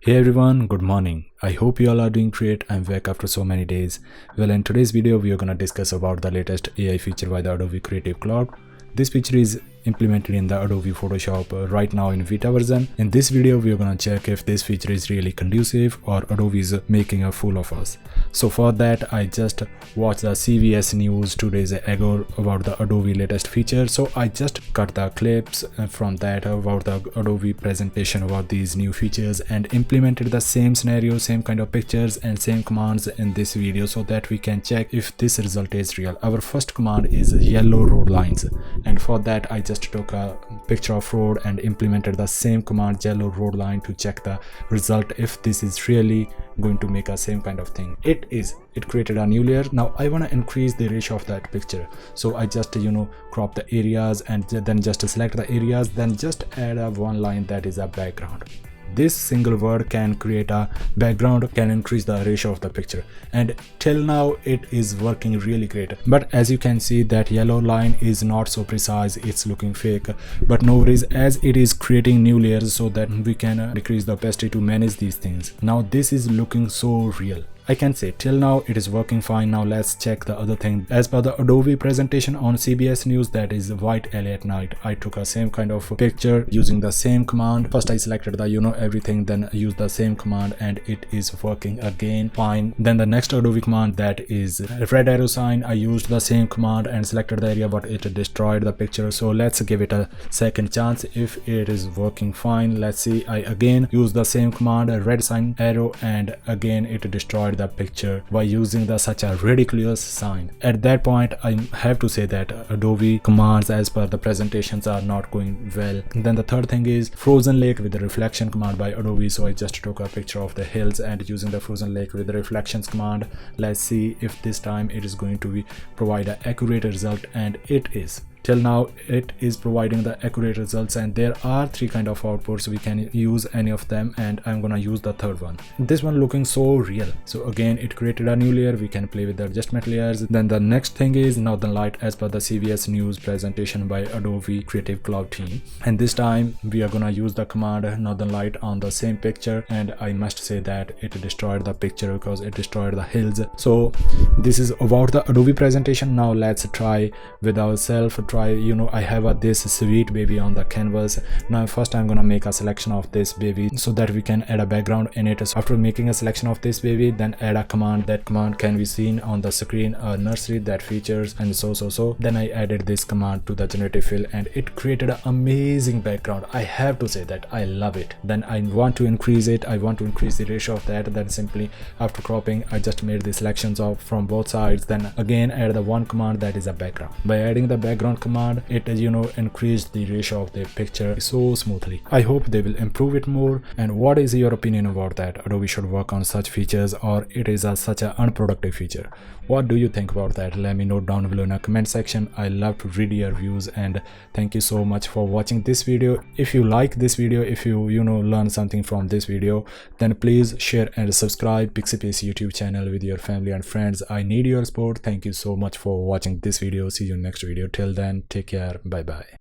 Hey everyone, good morning. I hope you all are doing great. I'm back after so many days. Well, in today's video, we are gonna discuss about the latest AI feature by the Adobe Creative Cloud. This feature is implemented in the Adobe Photoshop right now in beta version. In this video, we are gonna check if this feature is really conducive or Adobe is making a fool of us. So for that, I just watched the CBS News 2 days ago about the Adobe latest feature. So I just cut the clips from that about the Adobe presentation about these new features and implemented the same scenario, same kind of pictures and same commands in this video so that we can check if this result is real. Our first command is yellow road lines, and for that I just took a picture of road and implemented the same command yellow road line to check the result if this is really going to make a same kind of thing. It created a new layer. Now I want to increase the ratio of that picture, so I just crop the areas and then just select the areas, then just add a one line that is a background. This single word can create a background, can increase the ratio of the picture, and till now it is working really great. But as you can see, that yellow line is not so precise, it's looking fake, but no worries, as it is creating new layers so that we can decrease the opacity to manage these things. Now this is looking so real. I can say till now it is working fine. Now let's check the other thing. As per the Adobe presentation on CBS News, that is white LA at night, I took a same kind of picture using the same command. First I selected the everything, then used the same command and it is working again fine. Then the next Adobe command, that is red arrow sign, I used the same command and selected the area, but it destroyed the picture. So let's give it a second chance if it is working fine. Let's see. I again use the same command, red sign arrow, and again it destroyed the picture by using such a ridiculous sign. At that point I have to say that Adobe commands as per the presentations are not going well. Then the third thing is frozen lake with the reflection command by Adobe. So I just took a picture of the hills and using the frozen lake with the reflections command. Let's see if this time it is going to provide an accurate result, and it is. Till now it is providing the accurate results, and there are three kind of outputs. We can use any of them, and I'm gonna use the third one. This one looking so real. So again it created a new layer. We can play with the adjustment layers. Then the next thing is Northern Light as per the CBS News presentation by Adobe Creative Cloud team, and this time we are gonna use the command Northern Light on the same picture, and I must say that it destroyed the picture because it destroyed the hills. So this is about the Adobe presentation. Now let's try with ourselves. I have this sweet baby on the canvas. Now first I'm gonna make a selection of this baby so that we can add a background in it. So after making a selection of this baby, then add a command. That command can be seen on the screen, a nursery that features and so. Then I added this command to the generative fill, and it created an amazing background. I have to say that I love it. Then I want to increase it. I want to increase the ratio of that. Then simply after cropping, I just made the selections of from both sides. Then again add the one command, that is a background. By adding the background command, it increased the ratio of the picture so smoothly. I hope they will improve it more. And what is your opinion about that? Adobe should work on such features, or it is such an unproductive feature? What do you think about that? Let me know down below in a comment section. I love to read your views, and thank you so much for watching this video. If you like this video, if you learn something from this video, then please share and subscribe PIXIPACE YouTube channel with your family and friends. I need your support. Thank you so much for watching this video. See you next video. Till then, take care. Bye bye.